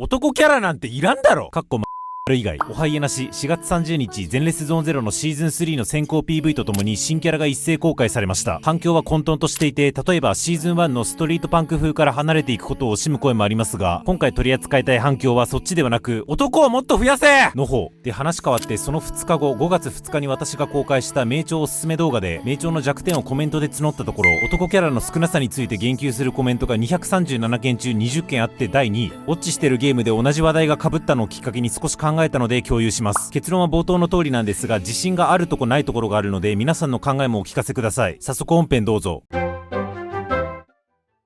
男キャラなんていらんだろ。以外おはいえなし。4月30日全レスゾーン0のシーズン3の先行 PV とともに新キャラが一斉公開されました。反響は混沌としていて、例えばシーズン1のストリートパンク風から離れていくことを惜しむ声もありますが、今回取り扱いたい反響はそっちではなく、男をもっと増やせの方で、話変わってその2日後5月2日に私が公開した名調おすすめ動画で名調の弱点をコメントで募ったところ、男キャラの少なさについて言及するコメントが237件中20件あって第2位。ウォッチしてるゲームで同じ話題が被ったのをきっかけに少し考えたので共有します。結論は冒頭の通りなんですが、自信があるとこないところがあるので、皆さんの考えもお聞かせください。早速本編どうぞ。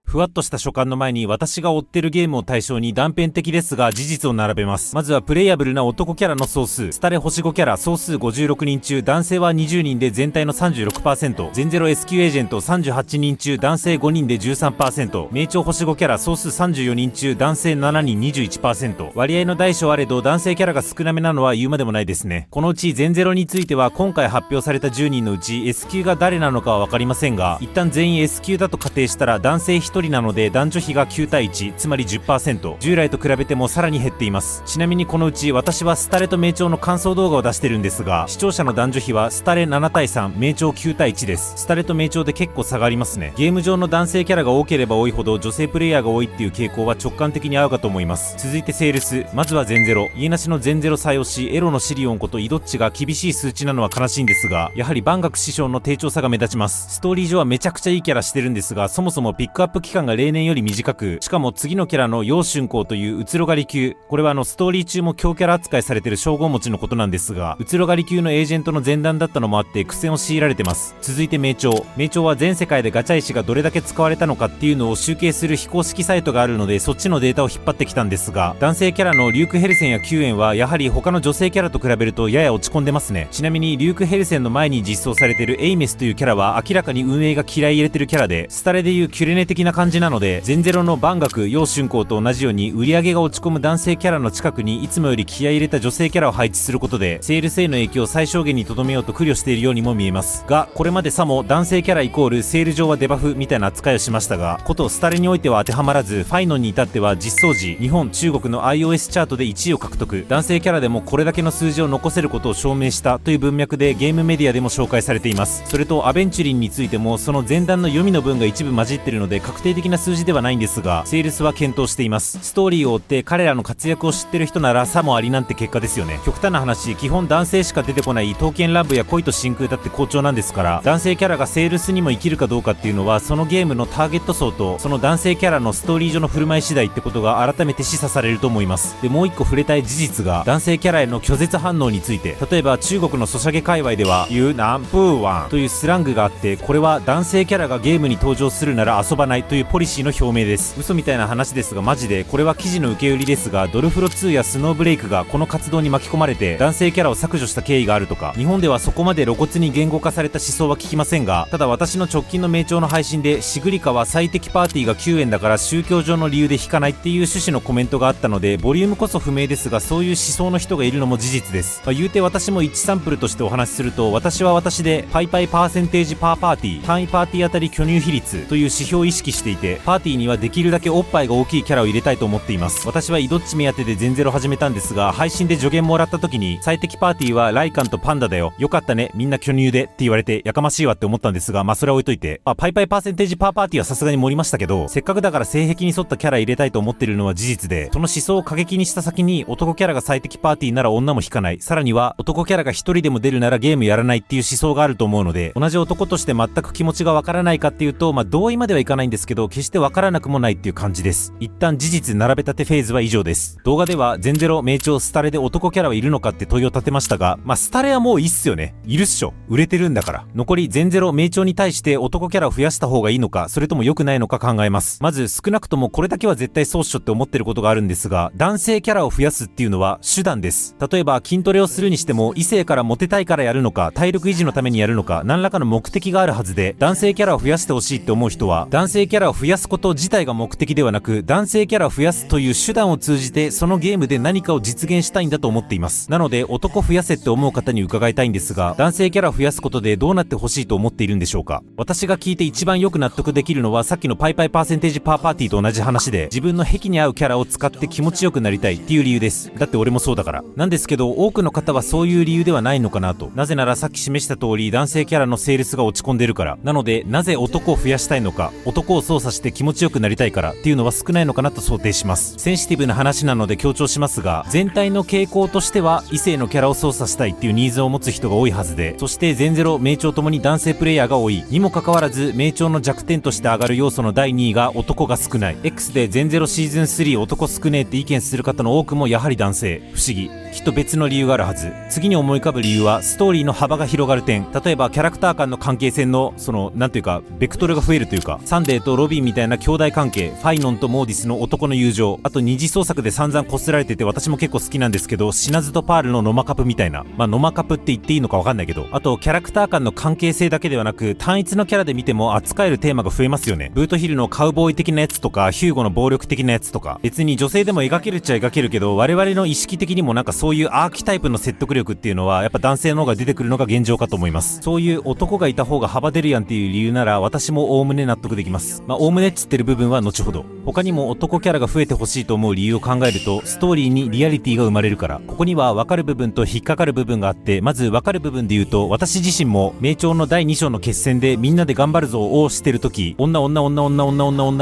ふわっとした所感の前に、私が追ってるゲームを対象に断片的ですが事実を並べます。まずはプレイヤブルな男キャラの総数。スタレ星5キャラ総数56人中男性は20人で全体の 36%、 全ゼロ S q エージェント38人中男性5人で 13%、 名調星5キャラ総数34人中男性7人 21%。 割合の大小あれど男性キャラが少なめなのは言うまでもないですね。このうち全ゼロについては今回発表された10人のうち S q が誰なのかは分かりませんが、一旦全員 S q だと仮定したら男性1人なので男女比が9対1、つまり 10%、 従来と比べてもさらに減っています。ちなみにこのうち私はスタレと名調の感想動画を出してるんですが、視聴者の男女比はスタレ7対3、名調9対1です。スタレと名調で結構差がありますね。ゲーム上の男性キャラが多ければ多いほど女性プレイヤーが多いっていう傾向は直感的に合うかと思います。続いてセールス。まずは全ゼロ。家なしの全ゼロ採用し、エロのシリオンことイドッチが厳しい数値なのは悲しいんですが、やはり万学師匠の低調さが目立ちます。ストーリー上はめちゃくちゃいいキャラしてるんですが、そもそもピックアップ期間が例年より短く、しかも次のキャラの陽春光といううつろがり級、これはストーリー中も強キャラ扱いされてる称号持ちのことなんですが、うつろがり級のエージェントの前段だったのもあって苦戦を強いられてます。続いて名調。名調は全世界でガチャ石がどれだけ使われたのかっていうのを集計する非公式サイトがあるので、そっちのデータを引っ張ってきたんですが、男性キャラのリューク・ヘルセンやキューエンはやはり他の女性キャラと比べるとやや落ち込んでますね。ちなみにリューク・ヘルセンの前に実装されてるエイメスというキャラは明らかに運営が気合い入れてるキャラで、スタレでいうキュレネ的な感じなので、全ゼロの万学陽春光と同じように売り上げが落ち込む男性キャラの近くにいつもより気合い入れた女性キャラを配置することで、セールスへの影響を最小限に留めようと苦慮しているようにも見えますが、これまでさも男性キャライコールセール上はデバフみたいな扱いをしましたが、ことスタレにおいては当てはまらず、ファイノンに至っては実装時日本中国の iOS チャートで1位を獲得、男性キャラでもこれだけの数字を残せることを証明したという文脈でゲームメディアでも紹介されています。それとアベンチュリンについてもその前段の読みの文が一部混じってるので確定的な数字ではないんですが、セールスは検討しています。ストーリーを追って彼らの活躍を知ってる人ならさもありなんて結果ですよね。極端な話、基本男性しか出てこない刀剣乱舞や恋と真空だって好調なんですから、男性キャラがセールスにも生きるかどうかっていうのはそのゲームのターゲット層とその男性キャラのストーリー上の振る舞い次第ってことが改めて示唆されると思います。でもう一個触れたい事実が、男性キャラへの拒絶反応について。例えば中国のソシャゲ界隈ではユーナンプーワンというスラングがあって、これは男性キャラがゲームに登場するなら遊ばないというポリシーの表明です。嘘みたいな話ですがマジで、これは記事の受け売りですが、ドルフロ2やスノーブレイクがこの活動に巻き込まれて男性キャラを削除した経緯があるとか、日本ではそこまで露骨に言語化された思想は聞きませんが、ただ私の直近の名調の配信でシグリカは最適パーティーが9円だから宗教上の理由で引かないっていう趣旨のコメントがあったので、ボリュームこそ不明ですがそういう思想の人がいるのも事実です。言うて私も1サンプルとしてお話しすると、私は私でパイパイパーセンテージパーパーティー、単位パーティーあたり巨乳比率という指標を意識していて、パーティーにはできるだけおっぱいが大きいキャラを入れたいと思っています。私はイドッチ目当てで全ゼロ始めたんですが、配信で助言もらった時に最適パーティーはライカンとパンダだよ、よかったねみんな巨乳でって言われてやかましいわって思ったんですが、それは置いといて、パイパイパーセンテージパーパーティーはさすがに盛りましたけど、せっかくだから性癖に沿ったキャラ入れたいと思ってるのは事実で、その思想を過激にした先に男キャラが最適パーティーなら女も引かない、さらには男キャラが一人でも出るならゲームやらないっていう思想があると思うので、同じ男として全く気持ちがわからないかっていうと、同意まではいかないんですけど決してわからなくもないっていう感じです。一旦事実並べ立てフェーズは以上です。動画では全ゼロ名調スタレで男キャラはいるのかって問いを立てましたが、スタレはもういいっすよね。いるっしょ、売れてるんだから。残り全ゼロ名調に対して男キャラを増やした方がいいのか、それとも良くないのか考えます。まず少なくともこれだけは絶対そうっしょって思ってることがあるんですが、男性キャラを増やすっていうのは手段です。例えば筋トレをするにしても異性からモテたいからやるのか、体力維持のためにやるのか、何らかの目的があるはずで、男性キャラを増やしてほしいって思う人は男性キャララを増やすこと自体が目的ではなく、男性キャラを増やすという手段を通じてそのゲームで何かを実現したいんだと思っています。なので男増やせって思う方に伺いたいんですが、男性キャラを増やすことでどうなってほしいと思っているんでしょうか。私が聞いて一番よく納得できるのは、さっきのパイパイパーセンテージパーパーティーと同じ話で、自分の癖に合うキャラを使って気持ちよくなりたいっていう理由です。だって俺もそうだから。なんですけど、多くの方はそういう理由ではないのかなと。なぜならさっき示した通り、男性キャラのセールスが落ち込んでるから。なので、なぜ男を増やしたいのか、男を操作して気持ちよくなりたいからっていうのは少ないのかなと想定します。センシティブな話なので強調しますが、全体の傾向としては異性のキャラを操作したいっていうニーズを持つ人が多いはずで、そして全ゼロ、名調ともに男性プレイヤーが多いにもかかわらず、名調の弱点として上がる要素の第2位が男が少ない。 X で全ゼロシーズン3男少ねえって意見する方の多くもやはり男性。不思議。きっと別の理由があるはず。次に思い浮かぶ理由はストーリーの幅が広がる点。例えばキャラクター間の関係性のなんていうかベクトルが増えるというか、サンデーとロビンみたいな兄弟関係、ファイノンとモーディスの男の友情、あと二次創作で散々こすられてて私も結構好きなんですけど、シナズとパールのノマカプみたいな、ノマカプって言っていいのかわかんないけど、あとキャラクター間の関係性だけではなく、単一のキャラで見ても扱えるテーマが増えますよね。ブートヒルのカウボーイ的なやつとか、ヒューゴの暴力的なやつとか、別に女性でも描けるっちゃ描けるけど、我々の意識的にもなんかそういうアーキタイプの説得力っていうのはやっぱ男性の方が出てくるのが現状かと思います。そういう男がいた方が幅出るやんっていう理由なら、私もおおむね納得できます。おおむねっつってる部分は後ほど。他にも男キャラが増えてほしいと思う理由を考えると、ストーリーにリアリティが生まれるから。ここには分かる部分と引っかかる部分があって、まず分かる部分で言うと、私自身も名調の第2章の決戦でみんなで頑張るぞをしてる時、女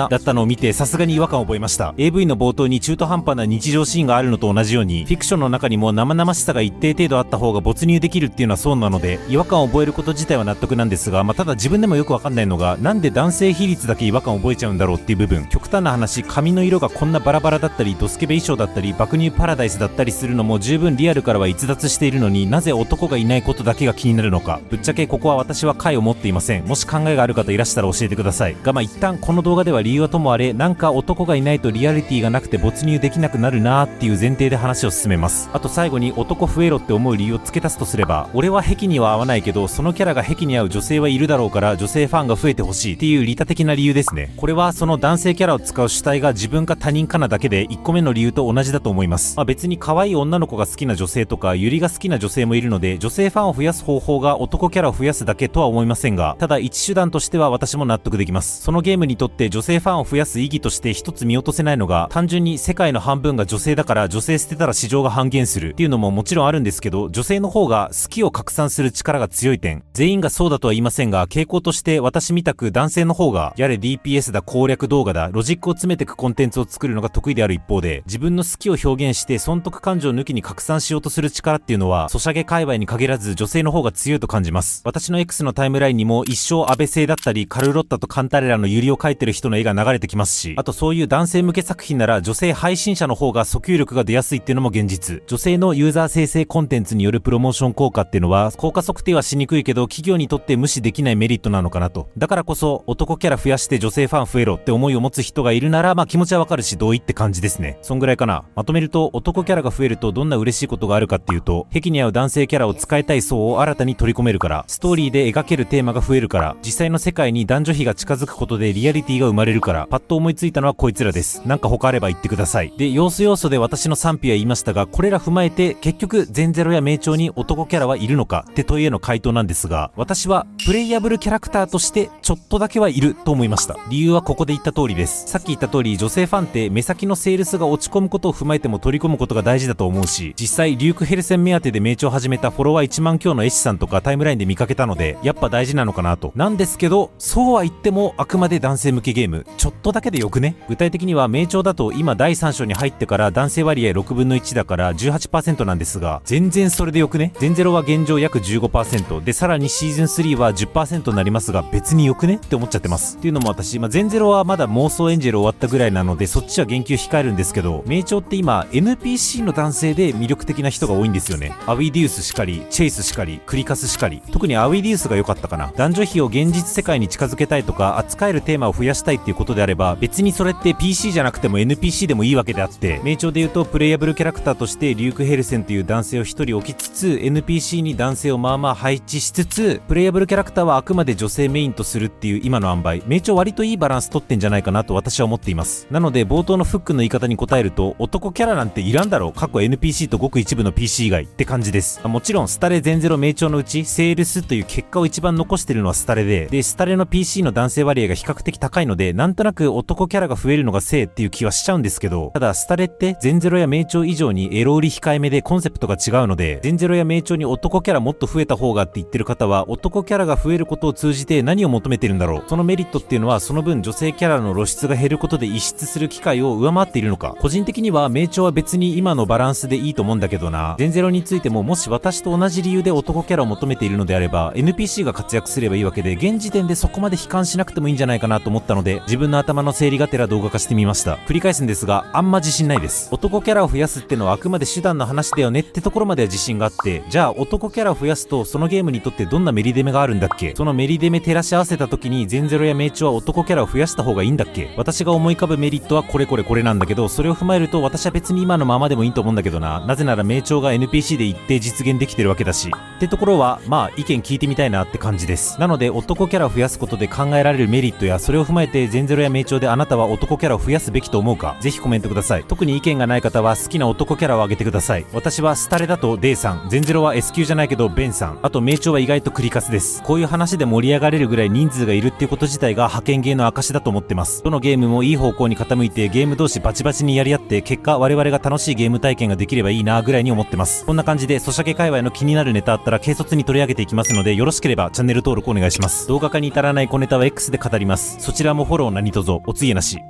だったのを見てさすがに違和感を覚えました。 AV の冒頭に中途半端な日常シーンがあるのと同じように、フィクションの中にも生々しさが一定程度あった方が没入できるっていうのはそうなので、違和感を覚えること自体は納得なんですが、ただ自分でもよくわかんないのが、なんで男性比率だけ違和感を覚えちゃうんだろうっていう部分。極端な話、髪の色がこんなバラバラだったり、ドスケベ衣装だったり、爆乳パラダイスだったりするのも十分リアルからは逸脱しているのに、なぜ男がいないことだけが気になるのか。ぶっちゃけここは私は解を持っていません。もし考えがある方いらしたら教えてくださいが、一旦この動画では理由はともあれ、なんか男がいないとリアリティがなくて没入できなくなるなーっていう前提で話を進めます。あと最後に男増えろって思う理由を付け足すとすれば、俺は癖には合わないけど、そのキャラが癖に合う女性はいるだろうから女性ファンが増えてほしいっていう利他的な理由ですね。これはその男性キャラを使う主体が自分か他人かなだけで1個目の理由と同じだと思います。別に可愛い女の子が好きな女性とかユリが好きな女性もいるので、女性ファンを増やす方法が男キャラを増やすだけとは思いませんが、ただ一手段としては私も納得できます。そのゲームにとって女性ファンを増やす意義として一つ見落とせないのが、単純に世界の半分が女性だから女性捨てたら市場が半減するっていうのももちろんあるんですけど、女性の方が好きを拡散する力が強い点。全員がそうだとは言いませんが、傾向として私みたく男性の方がやれ DPS だ、攻略動画だ、ロジックを詰めていくコンテンツを作るのが得意である一方で、自分の好きを表現して損得感情抜きに拡散しようとする力っていうのはソシャゲ界隈に限らず女性の方が強いと感じます。私の X のタイムラインにも一生安倍製だったりカルロッタとカンタレラのユリを描いてる人の絵が流れてきますし、あとそういう男性向け作品なら女性配信者の方が訴求力が出やすいっていうのも現実。女性のユーザー生成コンテンツによるプロモーション効果っていうのは効果測定はしにくいけど企業にとって無視できないメリットなのかなと。だからこそ男キャラ増やして女性ファン増えろって思いを持つ人がいるなら気持ちはわかるし同意って感じですね。そんぐらいかな。まとめると、男キャラが増えるとどんな嬉しいことがあるかっていうと、癖に合う男性キャラを使いたい層を新たに取り込めるから、ストーリーで描けるテーマが増えるから、実際の世界に男女比が近づくことでリアリティが生まれるから、パッと思いついたのはこいつらです。なんか他あれば言ってください。で、要素で私の賛否は言いましたが、これら踏まえて結局全ゼロや名調に男キャラはいるのかって問いへの回答なんですが、私はプレイヤブルキャラクターとしてちょっとだけはいると思いました。理由はここで言った通りです。さっき言った通り、女性ファンって目先のセールスが落ち込むことを踏まえても取り込むことが大事だと思うし、実際リュークヘルセン目当てで名調を始めたフォロワー1万強の絵師さんとかタイムラインで見かけたので、やっぱ大事なのかなと。なんですけど、そうは言ってもあくまで男性向けゲーム、ちょっとだけでよくね。具体的には名調だと今第3章に入ってから男性割合6分の1だから 18% なんですが、全然それでよくね。全ゼロは現状約 15% で、さらにシーズン3は 10% になりますが、別によくねって思っちゃってます。っていうのも私、全ゼロはまだ妄想エンジェル終わったぐらいなので、そっちは言及控えるんですけど、名調って今 NPC の男性で魅力的な人が多いんですよね。アウィディウスしかり、チェイスしかり、クリカスしかり、特にアウィディウスが良かったかな。男女比を現実世界に近づけたいとか、扱えるテーマを増やしたいっていうことであれば、別にそれって PC じゃなくても NPC でもいいわけであって、名調で言うとプレイヤブルキャラクターとしてリューク・ヘルセンという男性を一人置きつつ、 NPC に男性をまあまあ配置しつつ、プレイヤブルキャラクターはあくまで女性メインとするっていう今の塩梅、名調割割といいバランス取ってんじゃないかなと私は思っています。なので冒頭のフックの言い方に答えると、男キャラなんていらんだろう、過去 NPC とごく一部の PC 以外って感じです。もちろんスタレ全ゼロ名調のうちセールスという結果を一番残してるのはスタレでスタレの PC の男性割合が比較的高いので、なんとなく男キャラが増えるのが正っていう気はしちゃうんですけど、ただスタレって全ゼロや名調以上にエロ売り控えめでコンセプトが違うので、全ゼロや名調に男キャラもっと増えた方がって言ってる方は、男キャラが増えることを通じて何を求めてるんだろう。そのメリットっていうのは、その分女性キャラの露出が減ることで異質する機会を上回っているのか。個人的には名調は別に今のバランスでいいと思うんだけどな。全ゼロについても、もし私と同じ理由で男キャラを求めているのであれば、 NPC が活躍すればいいわけで、現時点でそこまで悲観しなくてもいいんじゃないかなと思ったので、自分の頭の整理がてら動画化してみました。繰り返すんですが、あんま自信ないです。男キャラを増やすってのはあくまで手段の話だよねってところまでは自信があって、じゃあ男キャラを増やすとそのゲームにとってどんなメリデメがあるんだっけ。そのメリデメ照らし合わせた時に全ゼロや名調は男キャラを増やした方がいいんだっけ。私が思い浮かぶメリットはこれなんだけど、それを踏まえると私は別に今のままでもいいと思うんだけどな。なぜなら名調が NPC で一定実現できてるわけだしってところは、まあ意見聞いてみたいなって感じです。なので男キャラを増やすことで考えられるメリットや、それを踏まえて全ゼロや名調であなたは男キャラを増やすべきと思うか、ぜひコメントください。特に意見がない方は好きな男キャラを挙げてください。私はスタレだとデイさん、全ゼロは S 級じゃないけどベンさん、あと名調は意外とクリカスです。こういう話で盛り上がれるぐらい人数がいるっていうこと自体が派遣ゲーの証だと思ってます。どのゲームもいい方向に傾いてゲーム同士バチバチにやり合って、結果我々が楽しいゲーム体験ができればいいなぐらいに思ってます。こんな感じでソシャゲ界隈の気になるネタあったら軽率に取り上げていきますので、よろしければチャンネル登録お願いします。動画化に至らない小ネタは X で語ります。そちらもフォロー何卒おつげなし。